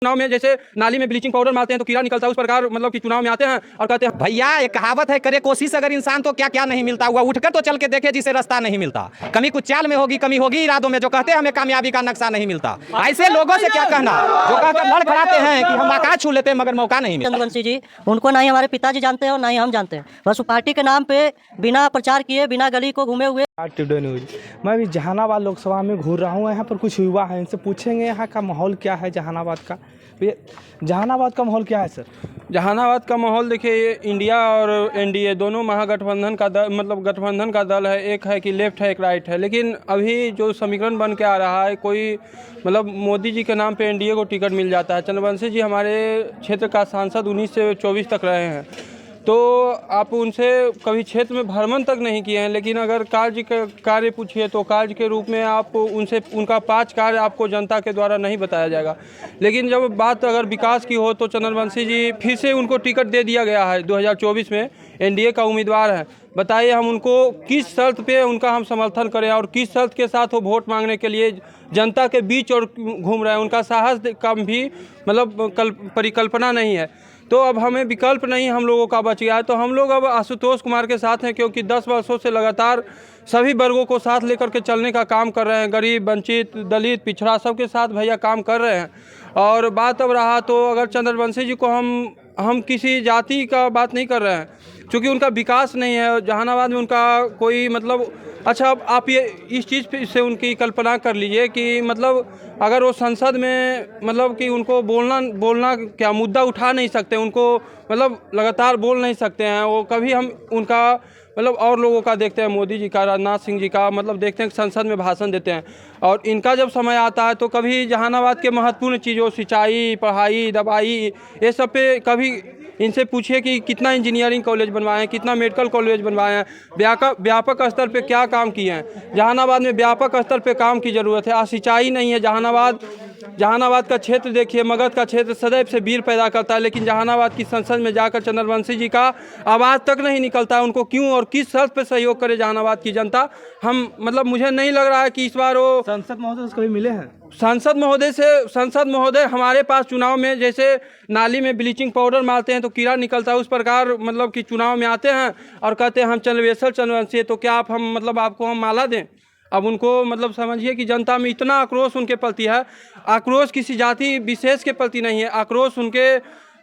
चुनाव में जैसे नाली में ब्लीचिंग पाउडर मारते हैं तो कीड़ा निकलता है, उस प्रकार मतलब कि चुनाव में आते हैं और कहते हैं भैया एक कहावत है, करे कोशिश अगर इंसान तो क्या क्या नहीं मिलता हुआ, उठकर तो चल के देखे जिसे रास्ता नहीं मिलता। कमी कुछ चाल में होगी, कमी होगी इरादों में, जो कहते हैं हमें कामयाबी का नक्शा नहीं मिलता। ऐसे लोगों से क्या कहना जो कहकर लड़ खड़ाते हैं कि हम आकाश छू लेते हैं मगर मौका नहीं मिलता। चंद्रवंशी जी, उनको ना ही हमारे पिताजी जानते हैं और ना ही हम जानते हैं। बस वो पार्टी के नाम पे बिना प्रचार किए, बिना गली को घूमे हुए। Today news. मैं भी जहानाबाद लोकसभा में घूर रहा हूँ। यहाँ पर कुछ युवा हैं, इनसे पूछेंगे यहाँ का माहौल क्या है जहानाबाद का। जहानाबाद का माहौल क्या है सर? जहानाबाद का माहौल देखिए, ये इंडिया और एनडीए दोनों महागठबंधन का दल, मतलब गठबंधन का दल है। एक है कि लेफ्ट है, एक राइट है। लेकिन अभी जो समीकरण बन के आ रहा है, कोई मतलब मोदी जी के नाम पे एनडीए को टिकट मिल जाता है। चंद्रवंशी जी हमारे क्षेत्र का सांसद 19 से 24 तक रहे हैं, तो आप उनसे कभी क्षेत्र में भ्रमण तक नहीं किए हैं। लेकिन अगर कार्य पूछिए तो कार्य के रूप में आप उनसे उनका 5 कार्य आपको जनता के द्वारा नहीं बताया जाएगा। लेकिन जब बात अगर विकास की हो तो चंद्रवंशी जी फिर से उनको टिकट दे दिया गया है 2024 में, एनडीए का उम्मीदवार है। बताइए हम उनको किस शर्त पे उनका हम समर्थन करें और किस शर्त के साथ वो वोट मांगने के लिए जनता के बीच और घूम रहे हैं। उनका साहस का भी मतलब परिकल्पना नहीं है। तो अब हमें विकल्प नहीं हम लोगों का बच गया है, तो हम लोग अब आशुतोष कुमार के साथ हैं, क्योंकि 10 वर्षों से लगातार सभी वर्गों को साथ लेकर के चलने का काम कर रहे हैं। गरीब, वंचित, दलित, पिछड़ा सबके साथ भैया काम कर रहे हैं। और बात अब रहा तो अगर चंद्रवंशी जी को हम किसी जाति का बात नहीं कर रहे हैं, क्योंकि उनका विकास नहीं है जहानाबाद में, उनका कोई मतलब अच्छा आप ये इस चीज़ से उनकी कल्पना कर लीजिए कि मतलब अगर वो संसद में मतलब कि उनको बोलना क्या मुद्दा उठा नहीं सकते, उनको मतलब लगातार बोल नहीं सकते हैं वो। कभी हम उनका मतलब और लोगों का देखते हैं, मोदी जी का, राजनाथ सिंह जी का मतलब देखते हैं कि संसद में भाषण देते हैं। और इनका जब समय आता है तो कभी जहानाबाद के महत्वपूर्ण चीज़ों, सिंचाई, पढ़ाई, दवाई, ये सब पे कभी इनसे पूछिए कि कितना इंजीनियरिंग कॉलेज बनवाए हैं, कितना मेडिकल कॉलेज बनवाए हैं, व्यापक स्तर पे क्या काम किए हैं। जहानाबाद में व्यापक स्तर पे काम की ज़रूरत है। आज सिंचाई नहीं है। जहानाबाद का क्षेत्र देखिए, मगध का क्षेत्र सदैव से वीर पैदा करता है, लेकिन जहानाबाद की संसद में जाकर चंद्रवंशी जी का आवाज़ तक नहीं निकलता है। उनको क्यों और किस शर्त पे सहयोग करे जहानाबाद की जनता? हम मतलब मुझे नहीं लग रहा है कि इस बार वो संसद महोदय से कभी मिले हैं? सांसद महोदय हमारे पास चुनाव में जैसे नाली में ब्लीचिंग पाउडर मारते हैं तो कीड़ा निकलता है, उस प्रकार मतलब कि चुनाव में आते हैं और कहते हैं हम चंद्रवंशी है, तो क्या आप हम मतलब आपको हम माला दें? अब उनको मतलब समझिए कि जनता में इतना आक्रोश उनके प्रति है। आक्रोश किसी जाति विशेष के प्रति नहीं है, आक्रोश उनके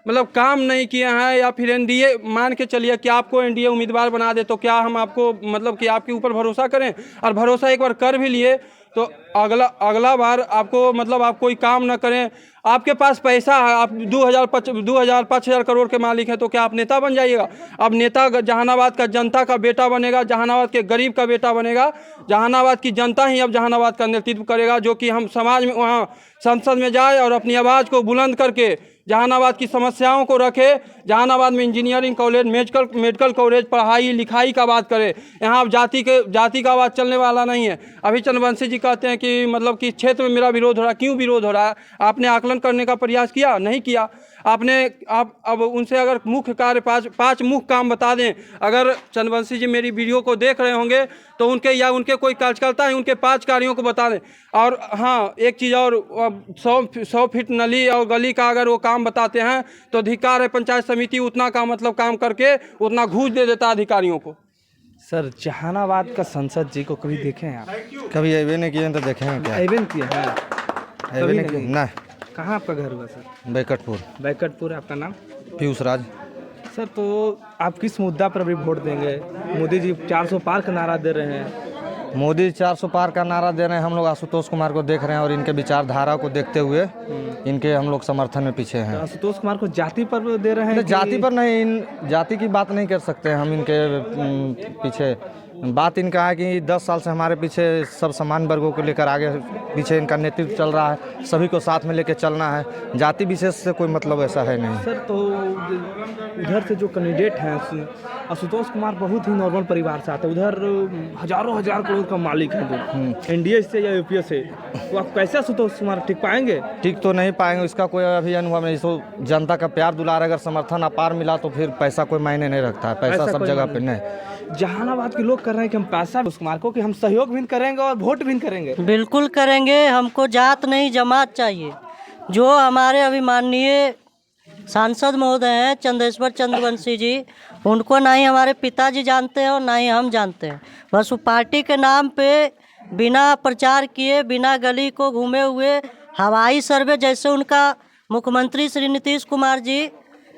मतलब काम नहीं किए हैं, या फिर एनडीए मान के चलिए कि आपको एनडीए उम्मीदवार बना दे तो क्या हम आपको मतलब कि आपके ऊपर भरोसा करें? और भरोसा एक बार कर भी लिए तो अगला बार आपको मतलब आप कोई काम ना करें। आपके पास पैसा है, आप 5,000 करोड़ के मालिक हैं, तो क्या आप नेता बन जाइएगा? अब नेता जहानाबाद का जनता का बेटा बनेगा, जहानाबाद के गरीब का बेटा बनेगा। जहानाबाद की जनता ही अब जहानाबाद का नेतृत्व करेगा, जो कि हम समाज में वहाँ संसद में जाए और अपनी आवाज़ को बुलंद करके जहानाबाद की समस्याओं को रखे। जहानाबाद में इंजीनियरिंग कॉलेज, मेडिकल कॉलेज, पढ़ाई लिखाई का बात करे। यहाँ अब जाति का आवाज़ चलने वाला नहीं है। अभी चंद्रवंशी जी कहते हैं कि मतलब कि क्षेत्र में मेरा विरोध हो रहा है। क्यों विरोध हो रहा है? आपने आकलन करने का प्रयास किया? नहीं किया आपने। आप अब उनसे अगर मुख्य कार्य 5 मुख्य काम बता दें। अगर चंद्रवंशी जी मेरी वीडियो को देख रहे होंगे तो उनके कोई कार्यकर्ता है, उनके 5 कार्यों को बता दें। और हाँ, एक चीज़ और, 100 फीट नली और गली का अगर वो काम बताते हैं तो अधिकार है पंचायत समिति उतना का मतलब काम करके उतना घूस दे देता अधिकारियों को। सर जहानाबाद का संसद जी को कभी देखे हैं आप? कभी अबे नहीं किए तो देखेंगे क्या? अबे किए हैं? अबे नहीं किए ना। कहाँ आपका घर हुआ सर? बैकटपुर। आपका नाम? पीयूष राज। सर तो आप किस मुद्दा पर अभी वोट देंगे? मोदी जी 400 पार का नारा दे रहे हैं। मोदी 400 पार का नारा दे रहे हैं। हम लोग आशुतोष कुमार को देख रहे हैं और इनके विचारधारा को देखते हुए इनके हम लोग समर्थन में पीछे हैं। आशुतोष कुमार को जाति पर दे रहे हैं? जाति पर नहीं, जाति की बात नहीं कर सकते हम इनके पीछे। बात इनका है कि 10 साल से हमारे पीछे सब समान वर्गों को लेकर आगे पीछे इनका नेतृत्व चल रहा है। सभी को साथ में लेकर चलना है, जाति विशेष से कोई मतलब ऐसा है नहीं। सर तो उधर से जो कैंडिडेट हैं आशुतोष कुमार बहुत ही नॉर्मल परिवार से आते हैं, उधर हजार करोड़ का मालिक है जो एनडीए से या यूपीए से, तो आप कैसे आशुतोष कुमार टिक पाएंगे? ठीक तो नहीं पाएंगे, इसका कोई अभी अनुभव नहीं। तो जनता का प्यार दुलार अगर समर्थन अपार मिला तो फिर पैसा कोई मायने नहीं रखता है। पैसा सब जगह पे नहीं। जहानाबाद के लोग कर रहे हैं कि हम पैसा कुमार को कि हम सहयोग भी करेंगे और वोट भी करेंगे। बिल्कुल करेंगे। हमको जात नहीं जमात चाहिए। जो हमारे अभिमाननीय सांसद महोदय हैं चंदेश्वर चंद्रवंशी जी, उनको ना ही हमारे पिताजी जानते हैं और ना ही हम जानते हैं। बस वो पार्टी के नाम पे बिना प्रचार किए, बिना गली को घूमे हुए हवाई सर्वे, जैसे उनका मुख्यमंत्री श्री नीतीश कुमार जी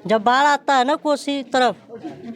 जब बाढ़ आता है ना कोसी तरफ,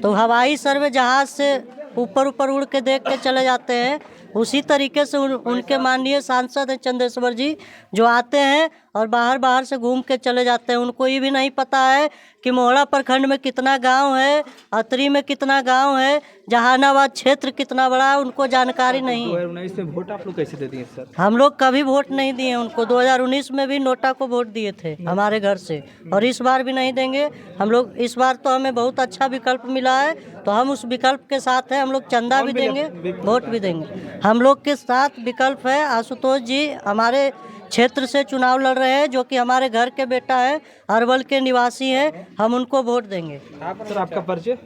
तो हवाई सर्वे जहाज़ से ऊपर ऊपर उड़ के देख के चले जाते हैं। उसी तरीके से उनके माननीय सांसद हैं चंदेश्वर जी, जो आते हैं और बाहर से घूम के चले जाते हैं। उनको ये भी नहीं पता है कि मोहड़ा प्रखंड में कितना गांव है, अतरी में कितना गांव है, जहानाबाद क्षेत्र कितना बड़ा है, उनको जानकारी नहीं है। 2019 में वोट आप लोग कैसे देते हैं सर? हम लोग कभी वोट नहीं दिए उनको। 2019 में भी नोटा को वोट दिए थे हमारे घर से, और इस बार भी नहीं देंगे हम लोग। इस बार तो हमें बहुत अच्छा विकल्प मिला है, तो हम उस विकल्प के साथ हैं। हम लोग चंदा भी देंगे, वोट भी देंगे। हम लोग के साथ विकल्प है आशुतोष जी, हमारे क्षेत्र से चुनाव लड़ रहे हैं, जो कि हमारे घर के बेटा है, अरवल के निवासी हैं, हम उनको वोट देंगे। सर आपका परिचय?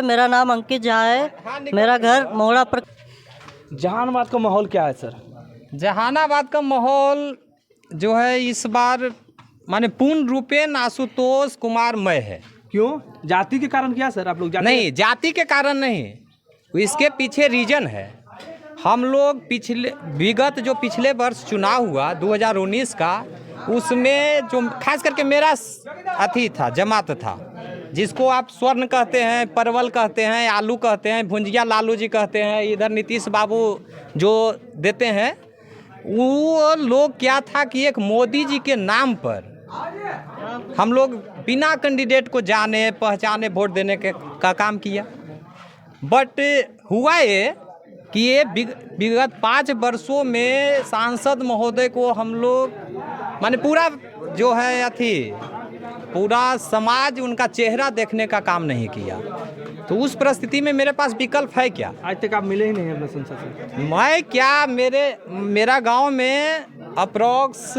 मेरा नाम अंकित झा है, मेरा घर मोहड़ा पर। जहानाबाद का माहौल क्या है सर? जहानाबाद का माहौल जो है इस बार माने पूर्ण रूपेण आशुतोष कुमारमय है। क्यों? जाति के कारण क्या सर? आप लोग नहीं, जाति के कारण नहीं, इसके पीछे रीजन है। हम लोग विगत जो पिछले वर्ष चुनाव हुआ 2019 का, उसमें जो खास करके मेरा अथी था, जमात था, जिसको आप स्वर्ण कहते हैं, परवल कहते हैं, आलू कहते हैं, भुंजिया लालू जी कहते हैं, इधर नीतीश बाबू जो देते हैं, वो लोग क्या था कि एक मोदी जी के नाम पर हम लोग बिना कैंडिडेट को जाने पहचाने वोट देने का काम किया। बट हुआ ये कि ये विगत 5 वर्षों में सांसद महोदय को हम लोग माने पूरा जो है अथी पूरा समाज उनका चेहरा देखने का काम नहीं किया। तो उस परिस्थिति में मेरे पास विकल्प है क्या? आज तक आप मिले ही नहीं अपने संसद से। मैं क्या, मेरा गांव में अप्रॉक्स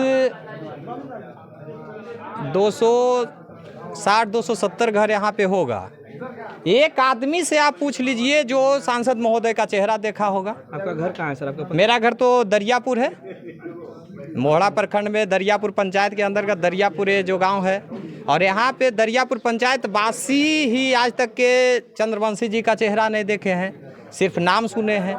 260-270 घर यहाँ पे होगा। एक आदमी से आप पूछ लीजिए जो सांसद महोदय का चेहरा देखा होगा। आपका घर कहाँ है सर? आपका मेरा घर तो दरियापुर है, मोहड़ा प्रखंड में दरियापुर पंचायत के अंतर्गत दरियापुर जो गांव है, और यहाँ पे दरियापुर पंचायत वासी ही आज तक के चंद्रवंशी जी का चेहरा नहीं देखे हैं, सिर्फ नाम सुने हैं।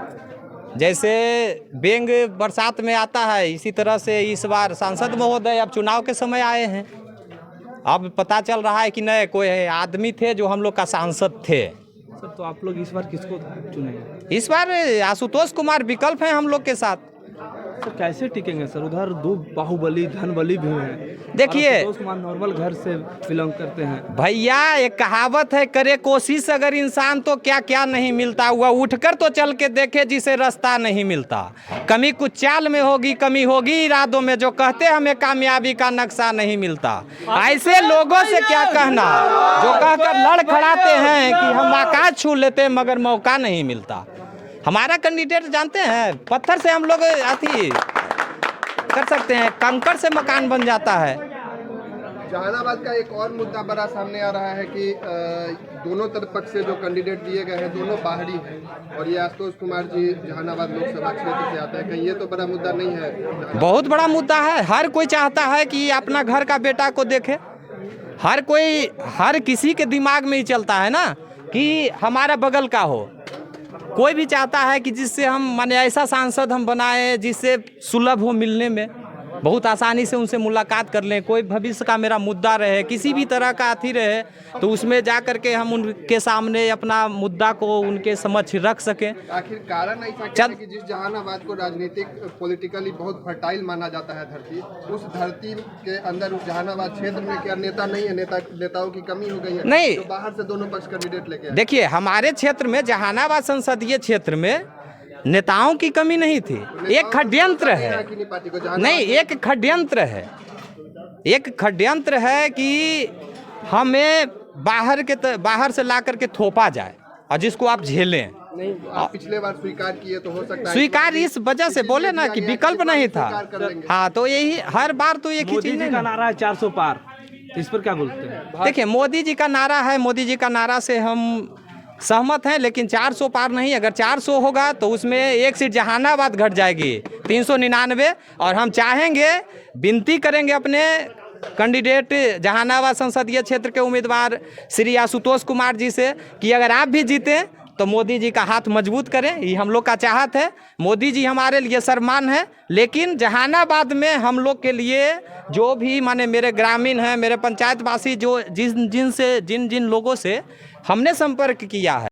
जैसे बेंग बरसात में आता है, इसी तरह से इस बार सांसद महोदय अब चुनाव के समय आए हैं। अब पता चल रहा है कि नहीं, कोई आदमी थे जो हम लोग का सांसद थे। सर तो आप लोग इस बार किसको चुनेंगे? इस बार आशुतोष कुमार विकल्प हैं हम लोग के साथ। सर कैसे टिकेंगे सर? उधर 2 बाहुबली धनबली भी हैं। देखिए, आशुतोष कुमार नॉर्मल घर से बिलोंग करते हैं। भैया एक कहावत है, करे कोशिश अगर इंसान तो क्या क्या नहीं मिलता, हुआ उठकर तो चल के देखे जिसे रास्ता नहीं मिलता। कमी कुछ चाल में होगी, कमी होगी इरादों में, जो कहते हमें कामयाबी का नक्शा नहीं मिलता। ऐसे लोगों से क्या कहना जो कहकर लड़ खड़ाते हैं कि हम आकाश छू लेते मगर मौका नहीं मिलता। हमारा कैंडिडेट जानते हैं, पत्थर से हम लोग अथी कर सकते हैं, कंकड़ से मकान बन जाता है। जहानाबाद का एक और मुद्दा बड़ा सामने आ रहा है कि दोनों तरफ पक्ष से जो कैंडिडेट दिए गए हैं दोनों बाहरी हैं, और ये आशुतोष कुमार जी जहानाबाद लोकसभा क्षेत्र से आते हैं। कहीं ये तो बड़ा मुद्दा नहीं है? बहुत बड़ा मुद्दा है। हर कोई चाहता है कि अपना घर का बेटा को देखे। हर किसी के दिमाग में ही चलता है ना कि हमारा बगल का हो। कोई भी चाहता है कि जिससे हम माने ऐसा सांसद हम बनाएं जिससे सुलभ हो मिलने में, बहुत आसानी से उनसे मुलाकात कर लें। कोई भविष्य का मेरा मुद्दा रहे, किसी भी तरह का अथी रहे, तो उसमें जा कर के हम उनके सामने अपना मुद्दा को उनके समक्ष रख सकें। आखिर कारण ऐसा क्या है कि जिस जहानाबाद को राजनीतिक पॉलिटिकली बहुत फर्टाइल माना जाता है धरती, उस धरती के अंदर उस जहानाबाद क्षेत्र में क्या नेता नहीं है? नेताओं की कमी हो गई है? नहीं, तो बाहर से दोनों पक्ष कैंडिडेट लेके आए। देखिए, हमारे क्षेत्र में जहानाबाद संसदीय क्षेत्र में नेताओं की कमी नहीं थी। एक षड्यंत्र है, नहीं, एक षड्यंत्र है। एक षड्यंत्र है कि हमें बाहर से ला करके थोपा जाए और जिसको आप झेलें। नहीं, आप पिछले बार स्वीकार किए तो हो सकता है स्वीकार इस वजह से बोले ना कि विकल्प नहीं था। हाँ, तो यही हर बार तो एक ही चीज का नारा है 400 पार, इस पर क्या बोलते हैं? देखिए, मोदी जी का नारा है, मोदी जी का नारा से हम सहमत हैं, लेकिन 400 पार नहीं। अगर 400 होगा तो उसमें एक सीट जहानाबाद घट जाएगी 399। और हम चाहेंगे, विनती करेंगे अपने कैंडिडेट जहानाबाद संसदीय क्षेत्र के उम्मीदवार श्री आशुतोष कुमार जी से कि अगर आप भी जीतें तो मोदी जी का हाथ मजबूत करें। ये हम लोग का चाहत है। मोदी जी हमारे लिए सम्मान है, लेकिन जहानाबाद में हम लोग के लिए जो भी माने मेरे ग्रामीण हैं, मेरे पंचायतवासी जो जिन जिन लोगों से हमने संपर्क किया है,